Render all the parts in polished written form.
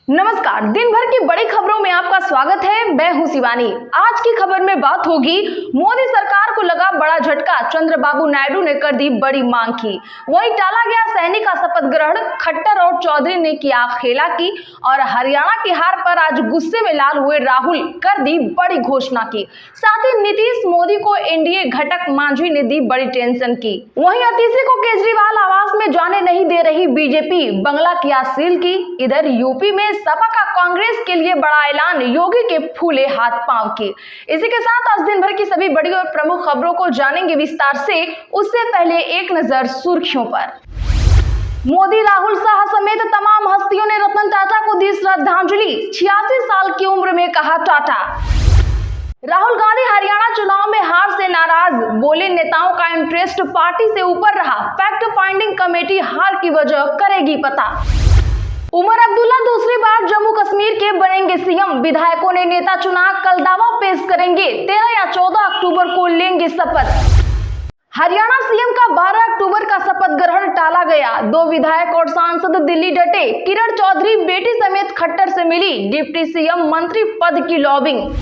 नमस्कार, दिन भर की बड़ी खबरों में आपका स्वागत है। मैं हूं शिवानी। आज की खबर में बात होगी, मोदी सरकार को लगा बड़ा झटका, चंद्रबाबू नायडू ने कर दी बड़ी मांग की। वहीं टाला गया सैनिक का शपथ ग्रहण, खट्टर और चौधरी ने किया खेला की, और हरियाणा की हार पर आज गुस्से में लाल हुए राहुल कर दी बड़ी घोषणा की। साथ ही नीतीश मोदी को एनडीए घटक मांझी ने दी बड़ी टेंशन की। वहीं अतिशी को केजरीवाल आवास में जाने नहीं दे रही बीजेपी, बंगला किया सील की। इधर यूपी में सपा का कांग्रेस के लिए बड़ा ऐलान, योगी के फूले हाथ पांव की। इसी के साथ आज दिन भर की सभी बड़ी और प्रमुख खबरों को जानेंगे विस्तार से। उससे पहले एक नजर सुर्खियों पर। मोदी, राहुल, शाह समेत तमाम हस्तियों ने रतन टाटा को दी श्रद्धांजलि। 86 साल की उम्र में कहा टाटा। राहुल गांधी हरियाणा चुनाव में हार से नाराज, बोले नेताओं का इंटरेस्ट पार्टी से ऊपर रहा, फैक्ट फाइंडिंग कमेटी हार की वजह करेगी पता। उमर अब्दुल्ला दूसरी बार जम्मू कश्मीर के बनेंगे सीएम, विधायकों ने नेता चुना, कल दावा पेश करेंगे। 13 या 14 अक्टूबर को लेंगे शपथ। हरियाणा सीएम का 12 अक्टूबर का शपथ ग्रहण टाला गया। 2 विधायक और सांसद दिल्ली डटे। किरण चौधरी बेटी समेत खट्टर से मिली, डिप्टी सीएम मंत्री पद की लॉबिंग।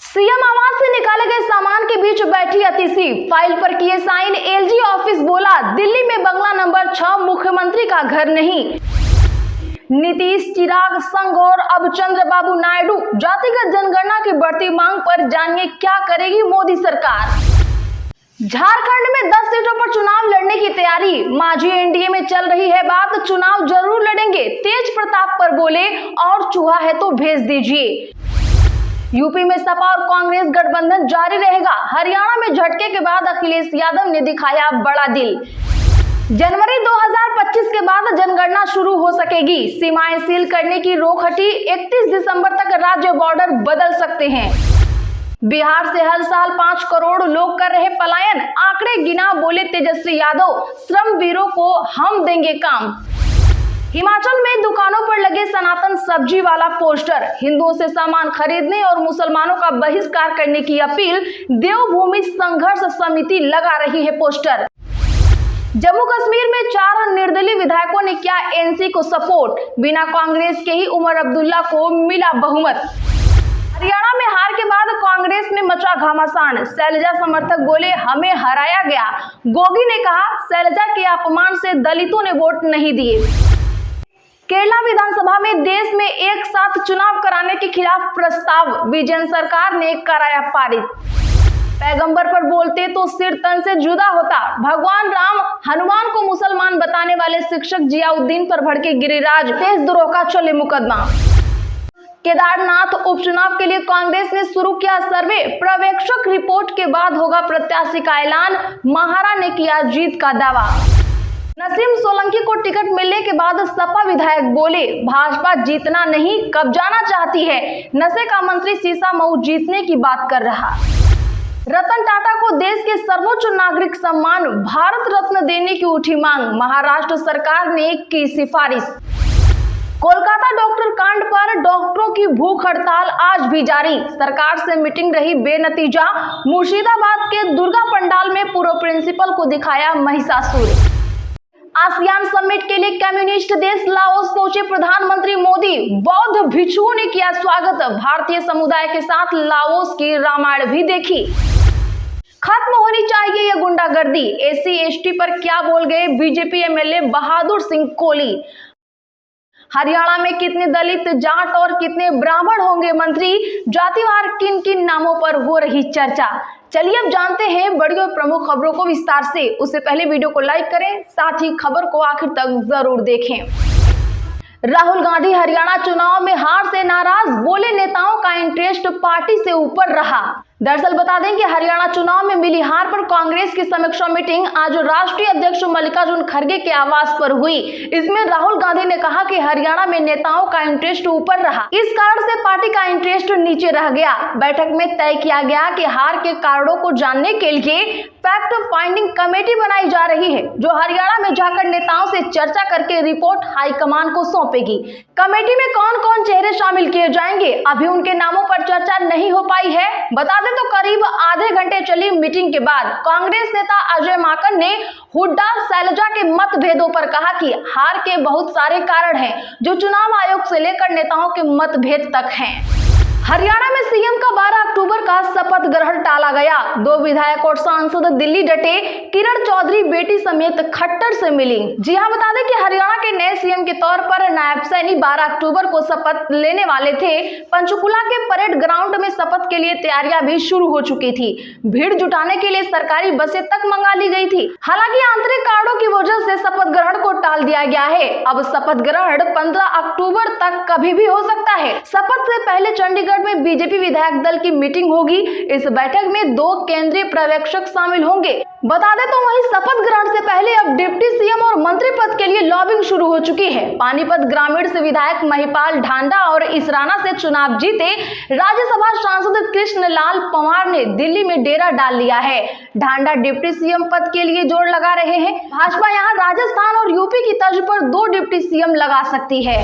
सीएम आवास से निकाले गए सामान के बीच बैठी अतिशी, फाइल पर किए साइन। एलजी ऑफिस बोला, दिल्ली में बंगला नंबर 6 मुख्यमंत्री का घर नहीं। नीतीश, चिराग, संघ और अब चंद्रबाबू नायडू, जातिगत जनगणना की बढ़ती मांग पर जानिए क्या करेगी मोदी सरकार। झारखंड में 10 सीटों पर चुनाव लड़ने की तैयारी, मांझी एनडीए में चल रही है बात, चुनाव जरूर लड़ेंगे। तेज प्रताप पर बोले, और चूहा है तो भेज दीजिए। यूपी में सपा और कांग्रेस गठबंधन जारी रहेगा। हरियाणा में झटके के बाद अखिलेश यादव ने दिखाया बड़ा दिल। जनवरी 2025 के बाद जनगणना शुरू हो सकेगी, सीमाएं सील करने की रोक हटी। 31 दिसंबर तक राज्य बॉर्डर बदल सकते हैं। बिहार से हर साल 5 करोड़ लोग कर रहे पलायन, आंकड़े गिना, बोले तेजस्वी यादव। श्रमवीरों को हम देंगे काम। हिमाचल में दुकानों पर लगे सनातन सब्जी वाला पोस्टर, हिंदुओं से सामान खरीदने और मुसलमानों का बहिष्कार करने की अपील। देवभूमि संघर्ष समिति लगा रही है पोस्टर। जम्मू कश्मीर में 4 निर्दलीय विधायकों ने किया एनसी को सपोर्ट, बिना कांग्रेस के ही उमर अब्दुल्ला को मिला बहुमत। हरियाणा में हार के बाद कांग्रेस में मचा घमासान, शैलजा समर्थक बोले हमें हराया गया। गोगी ने कहा, शैलजा के अपमान से दलितों ने वोट नहीं दिए। केरला विधानसभा में देश में एक साथ चुनाव कराने के खिलाफ प्रस्ताव, विजयन सरकार ने कराया पारित। पैगंबर पर बोलते तो सिर तन से जुदा होता, भगवान राम हनुमान को मुसलमान बताने वाले शिक्षक जियाउद्दीन पर भड़के गिरिराज, देशद्रोह का चले मुकदमा। केदारनाथ उपचुनाव के लिए कांग्रेस ने शुरू किया सर्वे, पर्यवेक्षक रिपोर्ट के बाद होगा प्रत्याशी का ऐलान, महारा ने किया जीत का दावा। नसीम सोलंकी को टिकट मिलने के बाद सपा विधायक बोले, भाजपा जीतना नहीं कब्जाना चाहती है। नशे का मंत्री शीशा मऊ जीतने की बात कर रहा। रतन टाटा को देश के सर्वोच्च नागरिक सम्मान भारत रत्न देने की उठी मांग, महाराष्ट्र सरकार ने की सिफारिश। कोलकाता डॉक्टर कांड पर डॉक्टरों की भूख हड़ताल आज भी जारी, सरकार से मीटिंग रही बेनतीजा। मुर्शिदाबाद के दुर्गा पंडाल में पूर्व प्रिंसिपल को दिखाया महिषासुर। आसियान समिट के लिए कम्युनिस्ट देश लाओस पहुंचे प्रधानमंत्री मोदी, बौद्ध भिक्षुओं ने किया स्वागत। भारतीय समुदाय के साथ लाओस की रामायण भी देखी। खत्म होनी चाहिए यह गुंडागर्दी, एससी एसटी पर क्या बोल गए बीजेपी एमएलए बहादुर सिंह कोली। हरियाणा में कितने दलित, जाट और कितने ब्राह्मण होंगे मंत्री, जातिवार किन किन नामों पर हो रही चर्चा। चलिए अब जानते हैं बड़ी और प्रमुख खबरों को विस्तार से। उससे पहले वीडियो को लाइक करें, साथ ही खबर को आखिर तक जरूर देखें। राहुल गांधी हरियाणा चुनाव में हार से नाराज, बोले नेताओं का इंटरेस्ट पार्टी से ऊपर रहा। दरअसल बता दें कि हरियाणा चुनाव में मिली हार पर कांग्रेस की समीक्षा मीटिंग आज राष्ट्रीय अध्यक्ष मल्लिकार्जुन खड़गे के आवास पर हुई। इसमें राहुल गांधी ने कहा कि हरियाणा में नेताओं का इंटरेस्ट ऊपर रहा, इस कारण से पार्टी का इंटरेस्ट नीचे रह गया। बैठक में तय किया गया कि हार के कारणों को जानने के लिए फैक्ट फाइंडिंग कमेटी बनाई जा रही है, जो हरियाणा में जाकर नेताओं से चर्चा करके रिपोर्ट हाईकमान को सौंपेगी। कमेटी में कौन कौन चेहरे शामिल किए जाएंगे, अभी उनके नामों पर चर्चा नहीं हो पाई है। बता दें तो करीब आधे घंटे चली मीटिंग के बाद कांग्रेस नेता अजय माकन ने हुड्डा शैलजा के मतभेदों पर कहा कि हार के बहुत सारे कारण हैं, जो चुनाव आयोग से लेकर नेताओं के मतभेद तक हैं। हरियाणा में सीएम का 12 अक्टूबर का शपथ ग्रहण टाला गया। 2 विधायक और सांसद दिल्ली डटे, किरण चौधरी बेटी समेत खट्टर से मिली। जी हां, बता दें कि हरियाणा के नए सीएम के तौर पर नायब सैनी 12 अक्टूबर को शपथ लेने वाले थे। पंचकुला के परेड ग्राउंड में शपथ के लिए तैयारियां भी शुरू हो चुकी थी। भीड़ जुटाने के लिए सरकारी बसें तक मंगा ली गई थी। हालांकि आंतरिक कारणों की वजह से शपथ ग्रहण को टाल दिया गया है। अब शपथ ग्रहण 15 अक्टूबर तक कभी भी हो सकता है। शपथ से पहले चंडीगढ़ में बीजेपी विधायक दल की मीटिंग होगी। इस बैठक में 2 केंद्रीय पर्यवेक्षक शामिल होंगे। बता दें तो वहीं शपथ ग्रहण से पहले अब डिप्टी सीएम और मंत्री पद के लिए लॉबिंग शुरू हो चुकी है। पानीपत ग्रामीण से विधायक महिपाल ढांडा और इसराना से चुनाव जीते राज्यसभा सांसद कृष्ण लाल पंवार ने दिल्ली में डेरा डाल लिया है। ढांडा डिप्टी सीएम पद के लिए जोर लगा रहे हैं। भाजपा यहां राजस्थान और यूपी की तर्ज पर 2 डिप्टी सीएम लगा सकती है।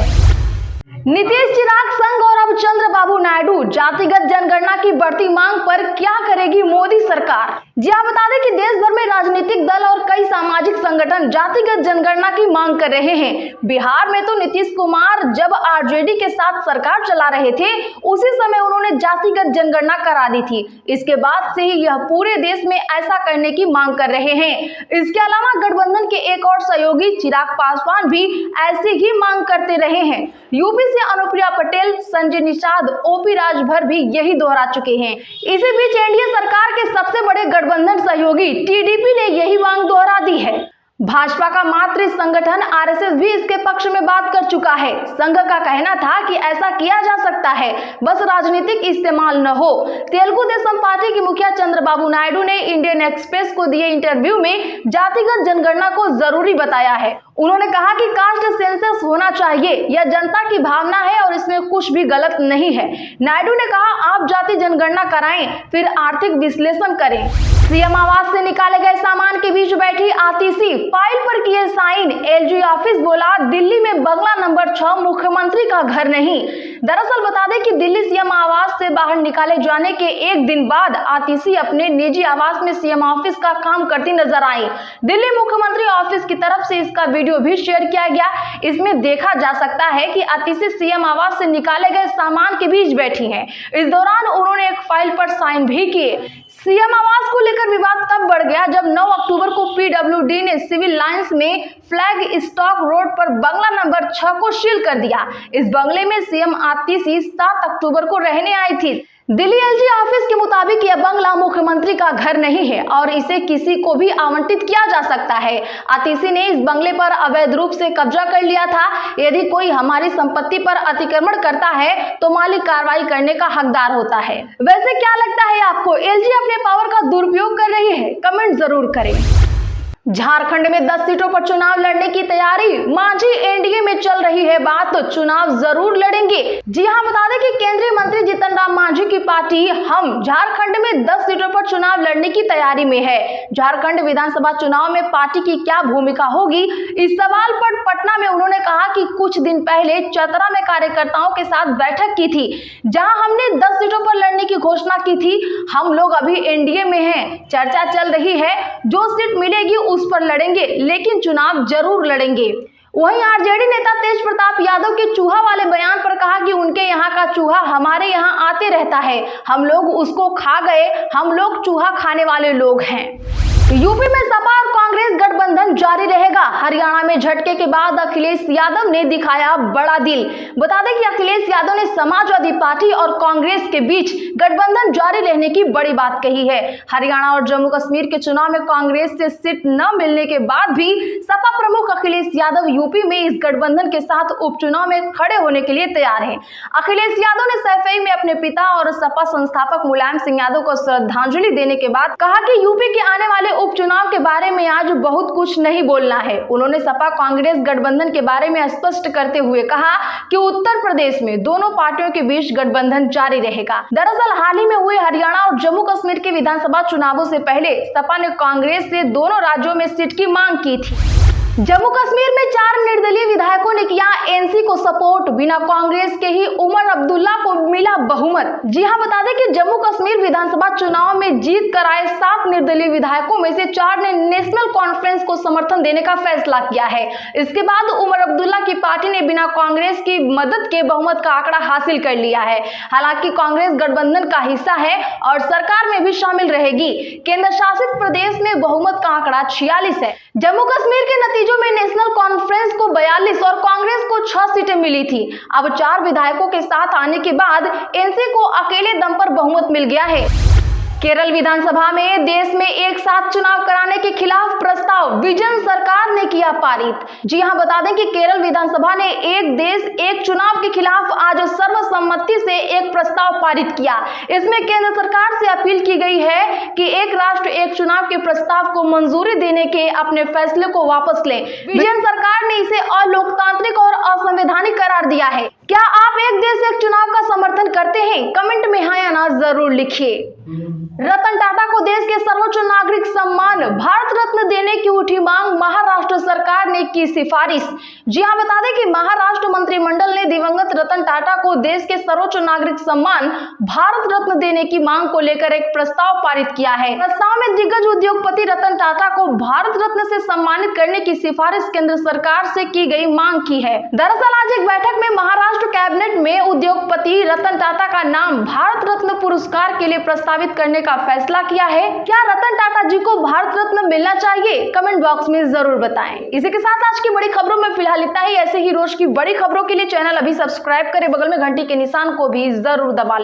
नीतीश चिराग संघ और अब चंद्रबाबू नायडू, जातिगत जनगणना की बढ़ती मांग पर क्या करेगी मोदी सरकार। जी हां, बता दें कि देश भर में राजनीतिक दल और कई सामाजिक संगठन जातिगत जनगणना की मांग कर रहे हैं। बिहार में तो नीतीश कुमार जब आरजेडी के साथ सरकार चला रहे थे, उसी समय उन्होंने जातिगत जनगणना करा दी थी। इसके बाद से ही यह पूरे देश में ऐसा करने की मांग कर रहे हैं। इसके अलावा गठबंधन के एक और सहयोगी चिराग पासवान भी ऐसी ही मांग करते रहे हैं। यूपी से अनुप्रिया पटेल, संजय निषाद, ओपी राजभर भी यही दोहरा चुके हैं। इसी बीच एनडीए सरकार के सबसे बड़े गठबंधन सहयोगी टीडीपी ने यही मांग दोहरा दी है। भाजपा का मातृ संगठन आरएसएस भी इसके पक्ष में बात कर चुका है। संघ का कहना था कि ऐसा किया जा सकता है, बस राजनीतिक इस्तेमाल न हो। तेलुगु देशम पार्टी के मुखिया चंद्रबाबू नायडू ने इंडियन एक्सप्रेस को दिए इंटरव्यू में जातिगत जनगणना को जरूरी बताया है। उन्होंने कहा कि कास्ट सेंसस होना चाहिए, यह जनता की भावना है और इसमें कुछ भी गलत नहीं है। नायडू ने कहा, आप जाति जनगणना कराएं, फिर आर्थिक विश्लेषण करें। सीएम आवास से निकाले गए सामान के बीच बैठी आतिशी, फाइल पर किए साइन। एलजी ऑफिस बोला, दिल्ली में बंगला नंबर 6 मुख्यमंत्री का घर नहीं। दरअसल बता दें कि दिल्ली सीएम आवास से बाहर निकाले जाने के एक दिन बाद आतिशी अपने निजी आवास में सीएम ऑफिस का काम करती नजर आई। दिल्ली मुख्यमंत्री ऑफिस की तरफ से इसका वीडियो भी शेयर किया गया। इसमें देखा जा सकता है कि आतिशी सीएम आवास से निकाले गए सामान के बीच बैठी हैं। इस दौरान उन्होंने एक फाइल पर साइन भी किए। सीएम आवास को लेकर विवाद तब बढ़ गया जब 9 अक्टूबर को पीडब्ल्यूडी ने सिविल लाइंस में फ्लैग स्टॉक रोड पर बंगला नंबर 6 को सील कर दिया। इस बंगले में सीएम आतिशी 7 अक्टूबर को रहने आई थी। दिल्ली एलजी ऑफिस के मुताबिक यह बंगला मुख्यमंत्री का घर नहीं है और इसे किसी को भी आवंटित किया जा सकता है। आतिशी ने इस बंगले पर अवैध रूप से कब्जा कर लिया था। यदि कोई हमारी संपत्ति पर अतिक्रमण करता है तो मालिक कार्रवाई करने का हकदार होता है। वैसे क्या लगता है आपको, एलजी अपने पावर का दुरुपयोग कर रही है? कमेंट जरूर करें। झारखंड में 10 सीटों पर चुनाव लड़ने की तैयारी, मांझी एनडीए में चल रही है बात, तो चुनाव जरूर लड़ेंगे। जी हां, बता दें कि केंद्रीय मंत्री जीतन राम मांझी की पार्टी हम झारखंड में 10 सीटों पर चुनाव लड़ने की तैयारी में है। झारखंड विधानसभा चुनाव में पार्टी की क्या भूमिका होगी, इस सवाल पर पटना में उन्होंने कहा कि कुछ दिन पहले चतरा में कार्यकर्ताओं के साथ बैठक की थी, जहां हमने 10 सीटों पर लड़ने की घोषणा की थी। हम लोग अभी एनडीए में हैं, चर्चा चल रही है, जो सीट मिलेगी उस पर लड़ेंगे, लेकिन चुनाव जरूर लड़ेंगे। वहीं आरजेडी नेता तेज प्रताप यादव के चूहा वाले बयान पर कहा कि उनके यहाँ का चूहा हमारे यहाँ आते रहता है, हम लोग उसको खा गए, हम लोग चूहा खाने वाले लोग हैं। यूपी में सपा और कांग्रेस गठबंधन जारी रहेगा। हरियाणा में झटके के बाद अखिलेश यादव ने दिखाया बड़ा दिल। बता दें कि अखिलेश यादव ने समाजवादी पार्टी और कांग्रेस के बीच गठबंधन जारी रहने की बड़ी बात कही है। हरियाणा और जम्मू कश्मीर के चुनाव में कांग्रेस से सीट न मिलने के बाद भी सपा प्रमुख अखिलेश यादव यूपी में इस गठबंधन के साथ उपचुनाव में खड़े होने के लिए तैयार हैं। अखिलेश यादव ने सैफई में अपने पिता और सपा संस्थापक मुलायम सिंह यादव को श्रद्धांजलि देने के बाद कहा कि यूपी के आने वाले उपचुनाव के बारे में आज बहुत कुछ नहीं बोलना है। उन्होंने सपा कांग्रेस गठबंधन के बारे में स्पष्ट करते हुए कहा कि उत्तर प्रदेश में दोनों पार्टियों के बीच गठबंधन जारी रहेगा। दरअसल हाल ही में हुए हरियाणा और जम्मू कश्मीर के विधानसभा चुनावों से पहले सपा ने कांग्रेस से दोनों राज्यों में सीट की मांग की थी। जम्मू कश्मीर में 4 निर्दलीय विधायकों ने किया एनसी को सपोर्ट, बिना कांग्रेस के ही उमर अब्दुल्ला को मिला बहुमत। जी हां, बता दें कि जम्मू कश्मीर विधानसभा चुनाव में जीत कर आए 7 निर्दलीय विधायकों में से 4 ने नेशनल कॉन्फ्रेंस को समर्थन देने का फैसला किया है। इसके बाद उमर अब्दुल्ला की पार्टी ने बिना कांग्रेस की मदद के बहुमत का आंकड़ा हासिल कर लिया है। हालांकि कांग्रेस गठबंधन का हिस्सा है और सरकार में भी शामिल रहेगी। केंद्र शासित प्रदेश में बहुमत का आंकड़ा 46 है। जम्मू कश्मीर के नतीजों में नेशनल कॉन्फ्रेंस को 42 और कांग्रेस को 6 सीटें मिली थी। अब 4 विधायकों के साथ आने के बाद एनसी को अकेले दम पर बहुमत मिल गया है। केरल विधानसभा में देश में एक साथ चुनाव कराने के खिलाफ प्रस्ताव विजन सरकार ने किया पारित। जी हां, बता दें कि केरल विधानसभा ने एक देश एक चुनाव के खिलाफ आज सर्वसम्मति से एक प्रस्ताव पारित किया। इसमें केंद्र सरकार से अपील की गई है कि एक राष्ट्र एक चुनाव के प्रस्ताव को मंजूरी देने के अपने फैसले को वापस लें। विजन सरकार ने इसे अलोकतांत्रिक और असंवैधानिक करार दिया है। क्या आप एक देश एक चुनाव का समर्थन करते हैं? कमेंट में हाँ या ना जरूर लिखिए। रतन टाटा को देश के सर्वोच्च नागरिक सम्मान भारत रत्न देने की उठी मांग, महाराष्ट्र सरकार ने की सिफारिश। जी हां, बता दें कि महाराष्ट्र मंत्रिमंडल ने दिवंगत रतन टाटा को देश के सर्वोच्च नागरिक सम्मान भारत रत्न देने की मांग को लेकर एक प्रस्ताव पारित किया है। प्रस्ताव में दिग्गज उद्योगपति रतन टाटा को भारत रत्न से सम्मानित करने की सिफारिश केंद्र सरकार से की गई मांग की है। दरअसल आज एक बैठक में महाराष्ट्र कैबिनेट में उद्योगपति रतन टाटा का नाम भारत रत्न पुरस्कार के लिए प्रस्तावित करने का फैसला किया है। क्या रतन टाटा जी को भारत रत्न मिलना चाहिए? कमेंट बॉक्स में जरूर बताएं। इसी के साथ आज की बड़ी खबरों में फिलहाल इतना ही। ऐसे ही रोज की बड़ी खबरों के लिए चैनल अभी सब्सक्राइब करें, बगल में घंटी के निशान को भी जरूर दबा लें।